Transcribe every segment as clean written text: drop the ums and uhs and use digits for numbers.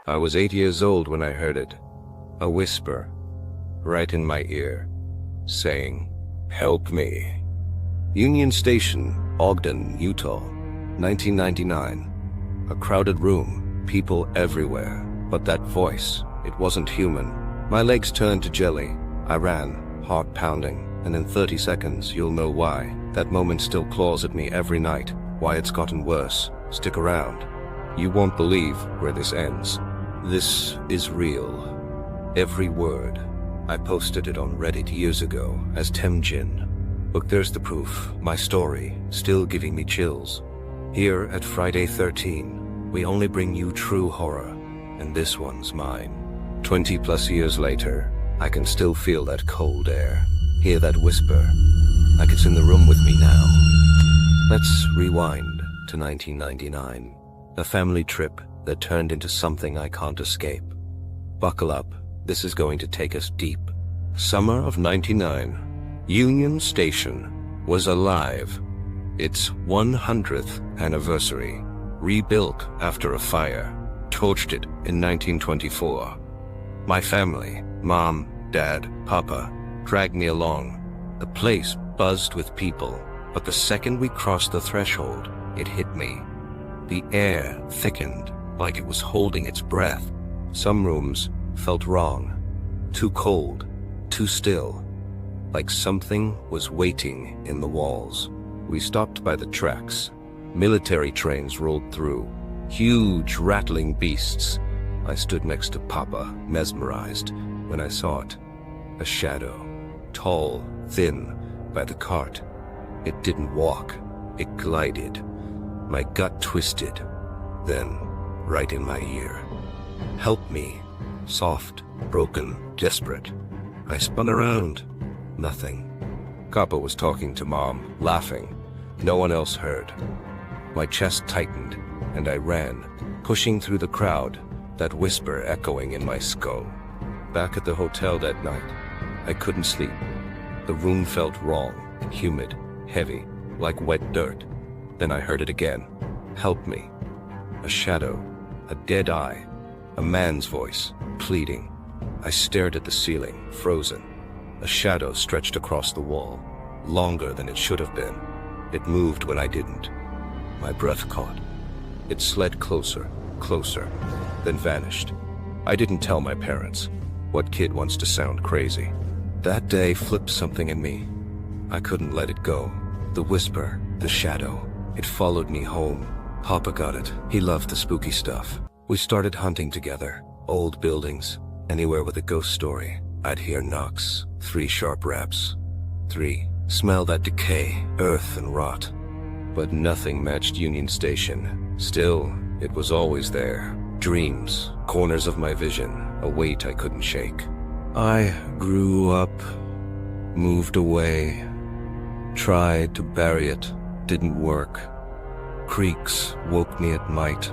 I was 8 years old when I heard it. A whisper, right in my ear, saying, "Help me." Union Station, Ogden, Utah, 1999. A crowded room, people everywhere. But that voice, it wasn't human. My legs turned to jelly. I ran, heart pounding, and in 30 seconds you'll know why. That moment still claws at me every night. Why it's gotten worse. Stick around. You won't believe where this ends. This is real. Every word. I posted it on Reddit years ago as Temjin. Look, there's the proof. My story, still giving me chills. Here at Friday 13, we only bring you true horror, and this one's mine. 20 plus years later, I can still feel that cold air, hear that whisper, like it's in the room with me now. Let's rewind to 1999, a family trip that turned into something I can't escape. Buckle up, this is going to take us deep. Summer of '99, Union Station was alive. Its 100th anniversary, rebuilt after a fire, torched it in 1924. My family, Mom, Dad, Papa, dragged me along. The place buzzed with people, but the second we crossed the threshold, it hit me. The air thickened, like it was holding its breath. Some rooms felt wrong, too cold, too still, like something was waiting in the walls. We stopped by the tracks. Military trains rolled through, huge rattling beasts. I stood next to Papa, mesmerized, when I saw it. A shadow, tall, thin, by the cart. It didn't walk, it glided. My gut twisted. Then, right in my ear. "Help me." Soft, broken, desperate. I spun around. Nothing. Papa was talking to Mom, laughing. No one else heard. My chest tightened, and I ran, pushing through the crowd, that whisper echoing in my skull. Back at the hotel that night, I couldn't sleep. The room felt wrong, humid, heavy, like wet dirt. Then I heard it again. "Help me." A shadow, a dead eye, a man's voice, pleading. I stared at the ceiling, frozen. A shadow stretched across the wall, longer than it should have been. It moved when I didn't. My breath caught. It slid closer, closer, then vanished. I didn't tell my parents. What kid wants to sound crazy? That day flipped something in me. I couldn't let it go. The whisper, the shadow, it followed me home. Papa got it. He loved the spooky stuff. We started hunting together. Old buildings, anywhere with a ghost story. I'd hear knocks, 3 sharp raps. 3. Smell that decay, earth and rot. But nothing matched Union Station. Still, it was always there. Dreams, corners of my vision, a weight I couldn't shake. I grew up, moved away, tried to bury it, didn't work. Creaks woke me at night.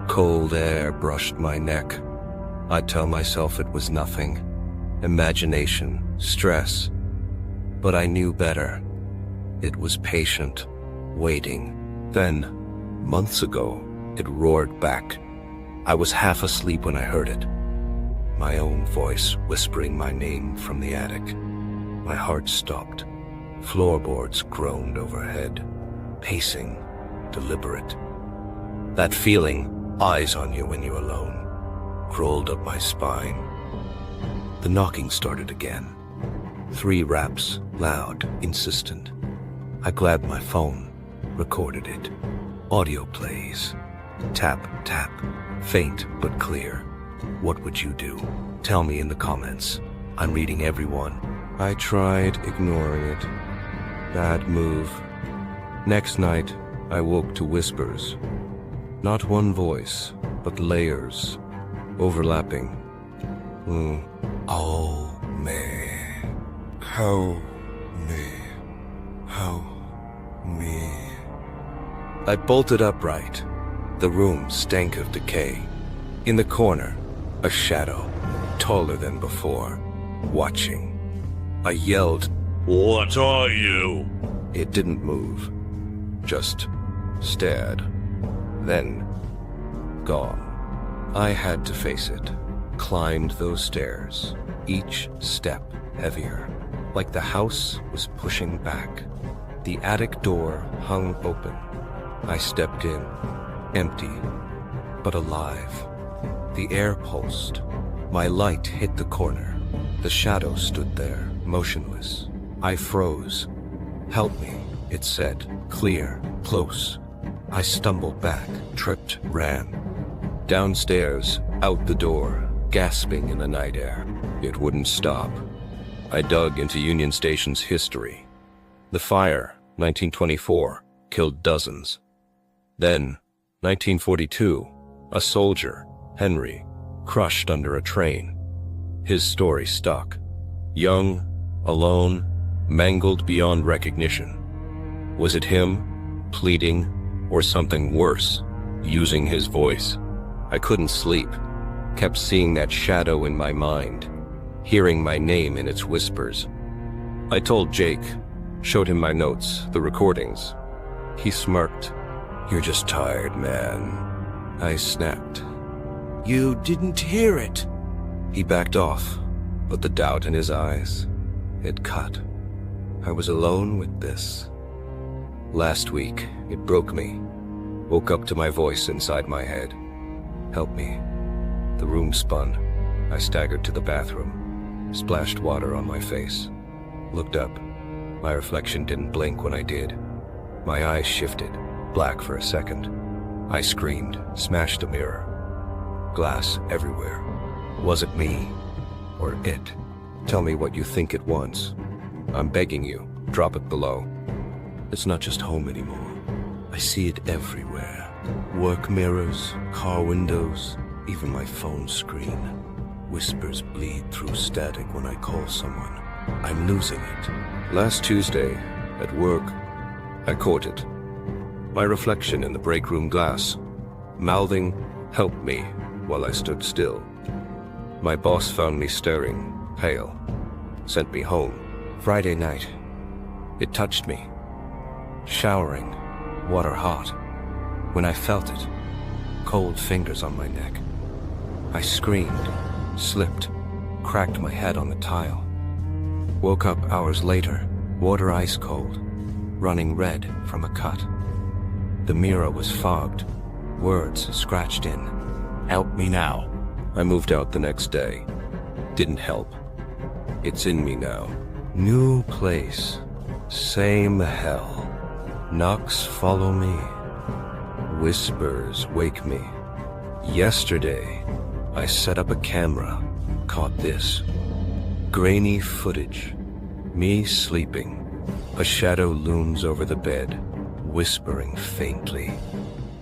Cold air brushed my neck. I'd tell myself it was nothing. Imagination, stress. But I knew better. It was patient, waiting. Then, months ago, it roared back. I was half asleep when I heard it. My own voice whispering my name from the attic. My heart stopped. Floorboards groaned overhead, pacing, deliberate. That feeling, eyes on you when you're alone, crawled up my spine. The knocking started again. 3 raps, loud, insistent. I grabbed my phone, recorded it. Audio plays. Tap, tap, faint but clear. What would you do? Tell me in the comments. I'm reading everyone. I tried ignoring it. Bad move. Next night, I woke to whispers. Not one voice, but layers, overlapping. Oh, me. How me. How me. I bolted upright. The room stank of decay. In the corner, a shadow, taller than before, watching. I yelled, "What are you?" It didn't move, just stared. Then, gone. I had to face it, climbed those stairs, each step heavier, like the house was pushing back. The attic door hung open. I stepped in, empty, but alive. The air pulsed. My light hit the corner. The shadow stood there, motionless. I froze. "Help me," it said, clear, close. I stumbled back, tripped, ran. Downstairs, out the door, gasping in the night air. It wouldn't stop. I dug into Union Station's history. The fire, 1924, killed dozens. Then, 1942, a soldier, Henry, crushed under a train. His story stuck. Young, alone, mangled beyond recognition. Was it him, pleading, or something worse, using his voice? I couldn't sleep, kept seeing that shadow in my mind, hearing my name in its whispers. I told Jake, showed him my notes, the recordings. He smirked. "You're just tired, man." I snapped. "You didn't hear it." He backed off, but the doubt in his eyes, it cut. I was alone with this. Last week, it broke me. Woke up to my voice inside my head. "Help me." The room spun. I staggered to the bathroom, splashed water on my face. Looked up. My reflection didn't blink when I did. My eyes shifted, black for a second. I screamed, smashed a mirror. Glass everywhere. Was it me? Or it? Tell me what you think it was. I'm begging you, drop it below. It's not just home anymore. I see it everywhere. Work mirrors, car windows, even my phone screen. Whispers bleed through static when I call someone. I'm losing it. Last Tuesday, at work, I caught it. My reflection in the break room glass, mouthing, "Help me," while I stood still. My boss found me staring, pale, sent me home. Friday night, it touched me. Showering, water hot. When I felt it, cold fingers on my neck. I screamed, slipped, cracked my head on the tile. Woke up hours later, water ice cold, running red from a cut. The mirror was fogged, words scratched in. "Help me now." I moved out the next day. Didn't help. It's in me now. New place, same hell. Knocks follow me. Whispers wake me. Yesterday, I set up a camera, caught this. Grainy footage. Me sleeping. A shadow looms over the bed, whispering faintly.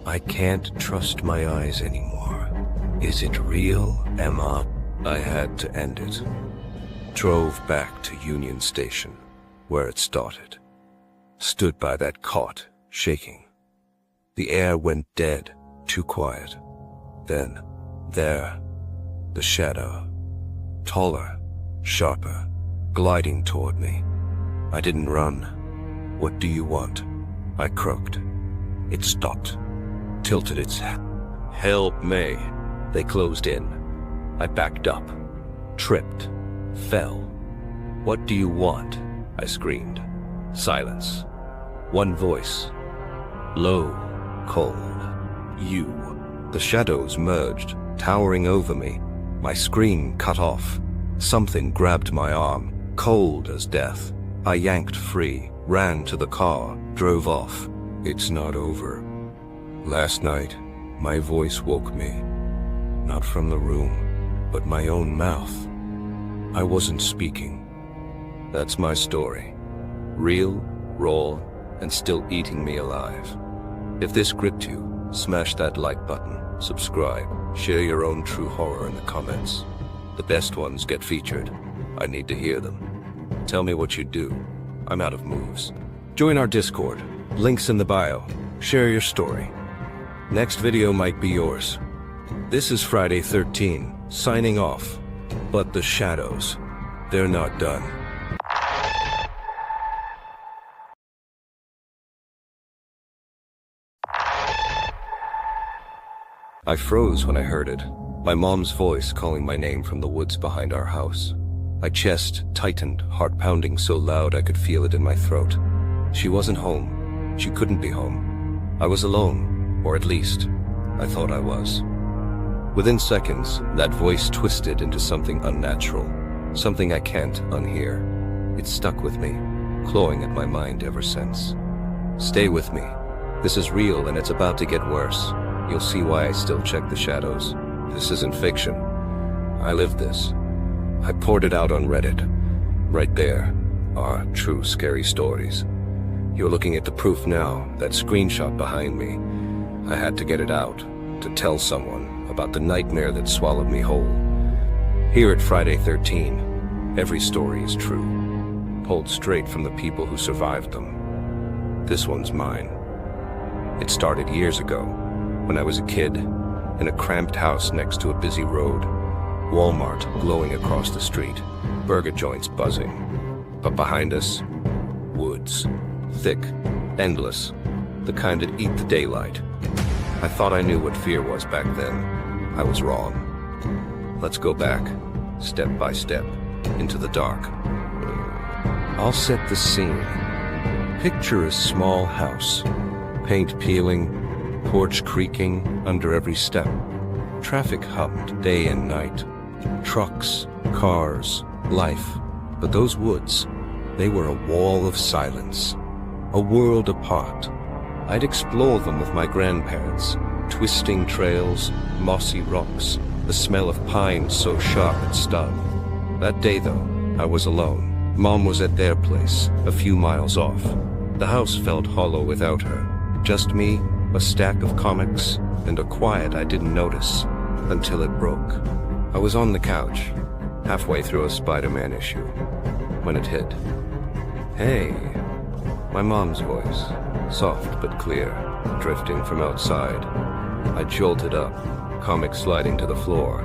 I can't trust my eyes anymore. Is it real, Emma? I had to end it. Drove back to Union Station, where it started. Stood by that cot, shaking. The air went dead, too quiet. Then, there, the shadow. Taller, sharper, gliding toward me. I didn't run. "What do you want?" I croaked. It stopped, tilted its head. "Help me." They closed in. I backed up, tripped, fell. "What do you want?" I screamed. Silence. One voice. Low, cold. "You." The shadows merged, towering over me. My scream cut off. Something grabbed my arm, cold as death. I yanked free, ran to the car, drove off. It's not over. Last night, my voice woke me. Not from the room, but my own mouth. I wasn't speaking. That's my story. Real, raw, and still eating me alive. If this gripped you, smash that like button, subscribe, share your own true horror in the comments. The best ones get featured. I need to hear them. Tell me what you do. I'm out of moves. Join our Discord. Links in the bio. Share your story. Next video might be yours. This is Friday 13, signing off. But the shadows, they're not done. I froze when I heard it, my mom's voice calling my name from the woods behind our house. My chest tightened, heart pounding so loud I could feel it in my throat. She wasn't home. She couldn't be home. I was alone, or at least, I thought I was. Within seconds, that voice twisted into something unnatural, something I can't unhear. It stuck with me, clawing at my mind ever since. Stay with me. This is real and it's about to get worse. You'll see why I still check the shadows. This isn't fiction. I lived this. I poured it out on Reddit. Right there are true scary stories. You're looking at the proof now, that screenshot behind me. I had to get it out, to tell someone about the nightmare that swallowed me whole. Here at Friday 13, every story is true, pulled straight from the people who survived them. This one's mine. It started years ago, when I was a kid, in a cramped house next to a busy road. Walmart glowing across the street, burger joints buzzing. But behind us, woods. Thick, endless, the kind that eat the daylight. I thought I knew what fear was back then. I was wrong. Let's go back, step by step, into the dark. I'll set the scene. Picture a small house, paint peeling, porch creaking under every step. Traffic hummed day and night. Trucks, cars, life. But those woods, they were a wall of silence. A world apart. I'd explore them with my grandparents. Twisting trails, mossy rocks, the smell of pine so sharp it stung. That day, though, I was alone. Mom was at their place, a few miles off. The house felt hollow without her. Just me, a stack of comics, and a quiet I didn't notice until it broke. I was on the couch, halfway through a Spider-Man issue, when it hit. Hey. My mom's voice, soft but clear, drifting from outside. I jolted up, comic sliding to the floor.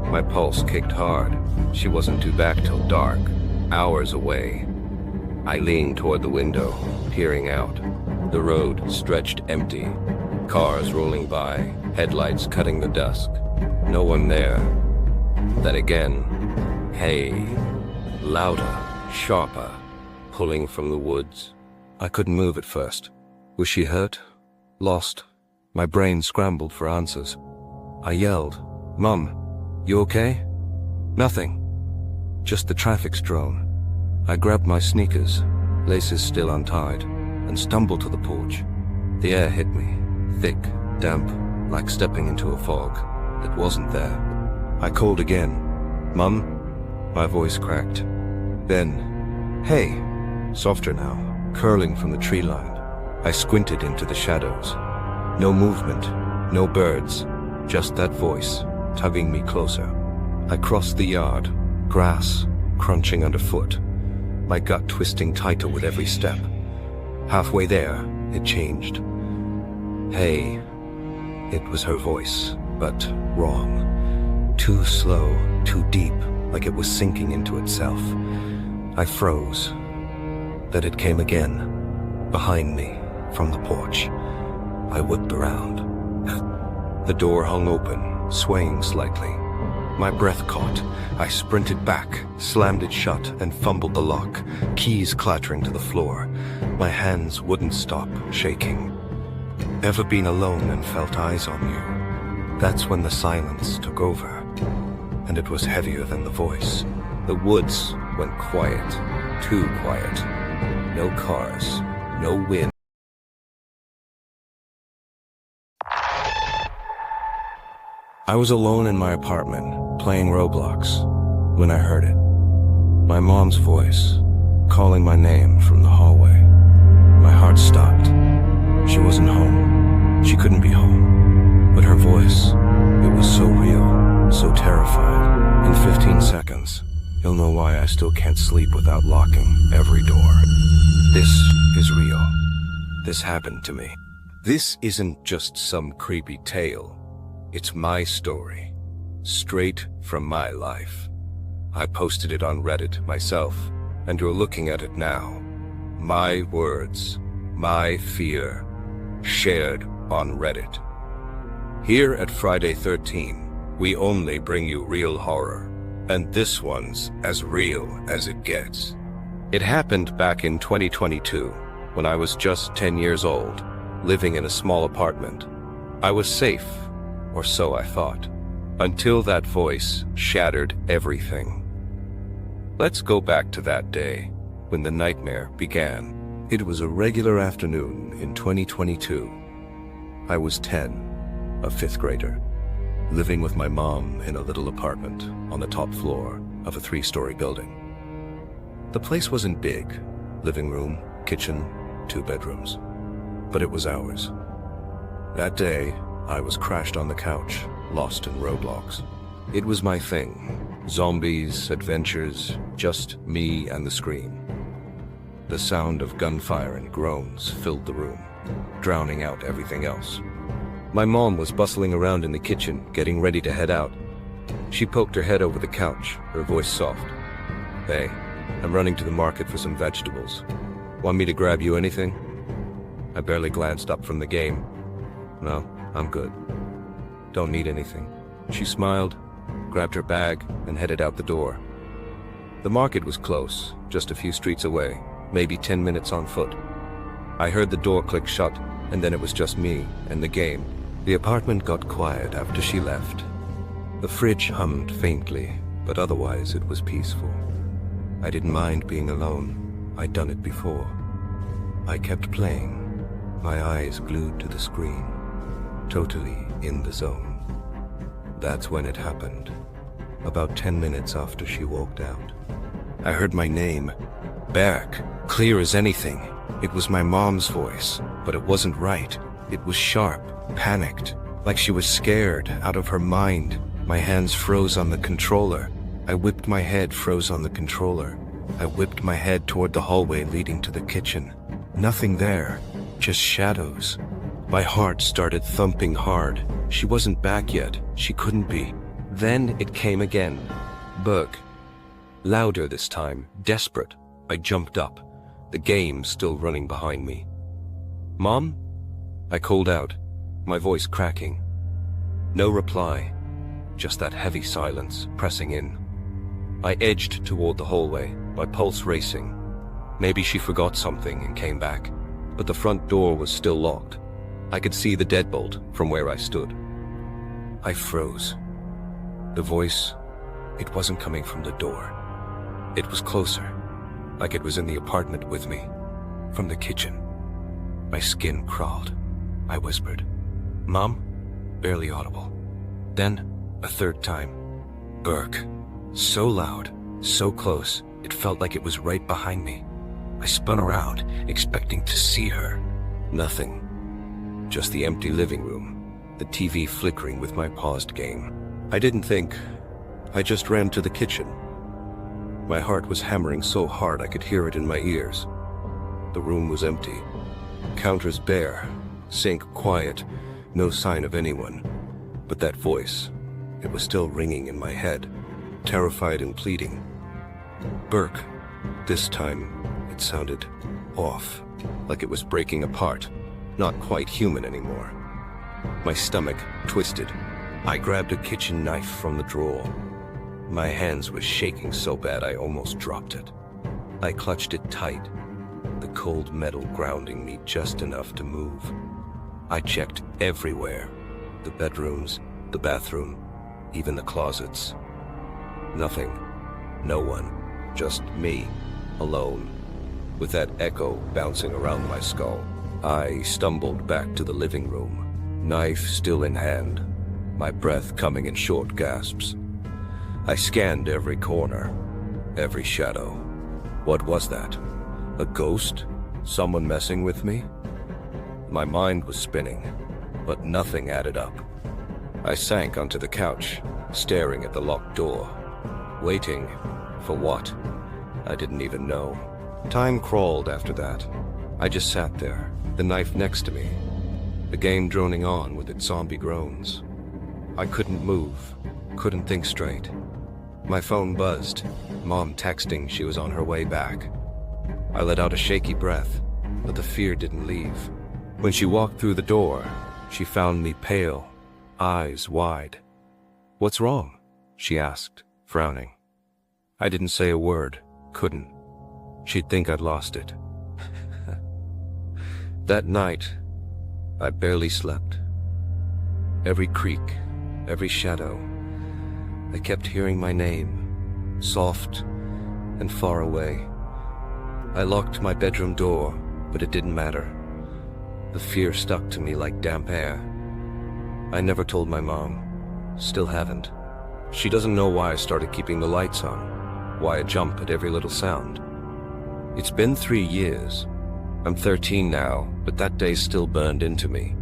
My pulse kicked hard. She wasn't due back till dark, hours away. I leaned toward the window, peering out. The road stretched empty. Cars rolling by, headlights cutting the dusk. No one there. Then again, hey, louder, sharper, pulling from the woods. I couldn't move at first. Was she hurt? Lost? My brain scrambled for answers. I yelled, "Mum, you okay?" Nothing. Just the traffic's drone. I grabbed my sneakers, laces still untied, and stumbled to the porch. The air hit me, thick, damp, like stepping into a fog that wasn't there. I called again, "Mum?" My voice cracked. Then, "Hey," softer now, curling from the tree line. I squinted into the shadows. No movement, no birds, just that voice, tugging me closer. I crossed the yard, grass crunching underfoot, my gut twisting tighter with every step. Halfway there, it changed. Hey, it was her voice, but wrong. Too slow, too deep, like it was sinking into itself. I froze. Then it came again, behind me, from the porch. I whipped around. The door hung open, swaying slightly. My breath caught. I sprinted back, slammed it shut, and fumbled the lock, keys clattering to the floor. My hands wouldn't stop shaking. Ever been alone and felt eyes on you? That's when the silence took over, and it was heavier than the voice. The woods went quiet, too quiet. No cars, no wind. I was alone in my apartment, playing Roblox, when I heard it. My mom's voice, calling my name from the hallway. My heart stopped. She wasn't home. She couldn't be home. But her voice, it was so real, so terrified. In 15 seconds, you'll know why I still can't sleep without locking every door. This is real. This happened to me. This isn't just some creepy tale. It's my story, straight from my life. I posted it on Reddit myself, and you're looking at it now. My words, my fear, shared on Reddit. Here at Friday 13, we only bring you real horror, and this one's as real as it gets. It happened back in 2022, when I was just 10 years old, living in a small apartment. I was safe, or so I thought, until that voice shattered everything. Let's go back to that day, when the nightmare began. It was a regular afternoon in 2022. I was 10. A fifth grader, living with my mom in a little apartment on the top floor of a 3-story building. The place wasn't big, living room, kitchen, 2 bedrooms, but it was ours. That day, I was crashed on the couch, lost in Roblox. It was my thing. Zombies, adventures, just me and the screen. The sound of gunfire and groans filled the room, drowning out everything else. My mom was bustling around in the kitchen, getting ready to head out. She poked her head over the couch, her voice soft. "Hey, I'm running to the market for some vegetables. Want me to grab you anything?" I barely glanced up from the game. "No, I'm good. Don't need anything." She smiled, grabbed her bag, and headed out the door. The market was close, just a few streets away, maybe 10 minutes on foot. I heard the door click shut, and then it was just me and the game. The apartment got quiet after she left. The fridge hummed faintly, but otherwise it was peaceful. I didn't mind being alone. I'd done it before. I kept playing, my eyes glued to the screen, totally in the zone. That's when it happened. About 10 minutes after she walked out. I heard my name, Berk, clear as anything. It was my mom's voice, but it wasn't right. It was sharp, panicked, like she was scared, out of her mind. My hands froze on the controller. I whipped my head, froze on the controller. I whipped my head toward the hallway leading to the kitchen. Nothing there, just shadows. My heart started thumping hard. She wasn't back yet. She couldn't be. Then it came again. Berk. Louder this time, desperate. I jumped up, the game still running behind me. "Mom?" I called out, my voice cracking. No reply, just that heavy silence pressing in. I edged toward the hallway, my pulse racing. Maybe she forgot something and came back, but the front door was still locked. I could see the deadbolt from where I stood. I froze. The voice, it wasn't coming from the door. It was closer, like it was in the apartment with me, from the kitchen. My skin crawled. I whispered, "Mom?" Barely audible. Then, a third time, "Berk." So loud, so close, it felt like it was right behind me. I spun around, expecting to see her. Nothing. Just the empty living room, the TV flickering with my paused game. I didn't think. I just ran to the kitchen. My heart was hammering so hard I could hear it in my ears. The room was empty. Counters bare, sink quiet, no sign of anyone. But that voice, it was still ringing in my head, terrified and pleading. "Berk." This time, it sounded off, like it was breaking apart, not quite human anymore. My stomach twisted. I grabbed a kitchen knife from the drawer. My hands were shaking so bad I almost dropped it. I clutched it tight, the cold metal grounding me just enough to move. I checked everywhere, the bedrooms, the bathroom, even the closets. Nothing, no one, just me, alone, with that echo bouncing around my skull. I stumbled back to the living room, knife still in hand, my breath coming in short gasps. I scanned every corner, every shadow. What was that? A ghost? Someone messing with me? My mind was spinning, but nothing added up. I sank onto the couch, staring at the locked door. Waiting for what? I didn't even know. Time crawled after that. I just sat there, the knife next to me, the game droning on with its zombie groans. I couldn't move, couldn't think straight. My phone buzzed, Mom texting she was on her way back. I let out a shaky breath, but the fear didn't leave. When she walked through the door, she found me pale, eyes wide. "What's wrong?" she asked, frowning. I didn't say a word, couldn't. She'd think I'd lost it. That night, I barely slept. Every creak, every shadow, I kept hearing my name, soft and far away. I locked my bedroom door, but it didn't matter. The fear stuck to me like damp air. I never told my mom, still haven't. She doesn't know why I started keeping the lights on, why I jump at every little sound. It's been 3 years. I'm 13 now, but that day still burned into me.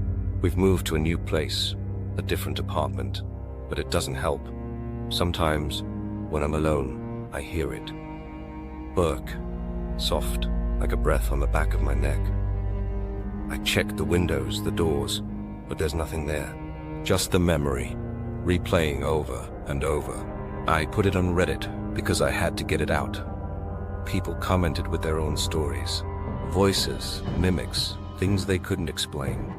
We've moved to a new place, a different apartment, but it doesn't help. Sometimes, when I'm alone, I hear it. Burk, soft, like a breath on the back of my neck. I check the windows, the doors, but there's nothing there. Just the memory, replaying over and over. I put it on Reddit because I had to get it out. People commented with their own stories. Voices, mimics, things they couldn't explain.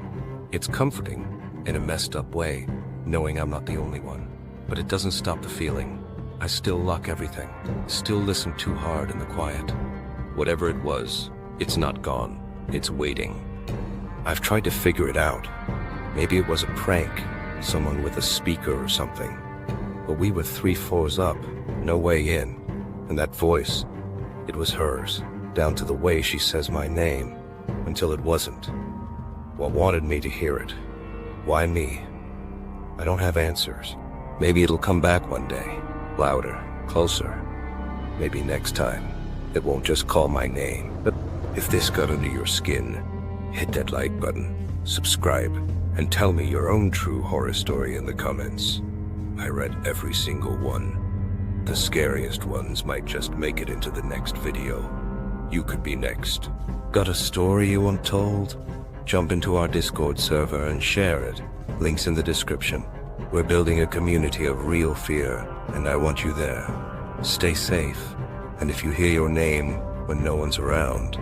It's comforting, in a messed up way, knowing I'm not the only one. But it doesn't stop the feeling. I still lock everything, still listen too hard in the quiet. Whatever it was, it's not gone, it's waiting. I've tried to figure it out. Maybe it was a prank, someone with a speaker or something. But we were 3 floors up, no way in. And that voice, it was hers, down to the way she says my name, until it wasn't. What wanted me to hear it? Why me? I don't have answers. Maybe it'll come back one day, louder, closer. Maybe next time, it won't just call my name. But if this got under your skin, hit that like button, subscribe, and tell me your own true horror story in the comments. I read every single one. The scariest ones might just make it into the next video. You could be next. Got a story you want told? Jump into our Discord server and share it. Links in the description. We're building a community of real fear, and I want you there. Stay safe, and if you hear your name when no one's around,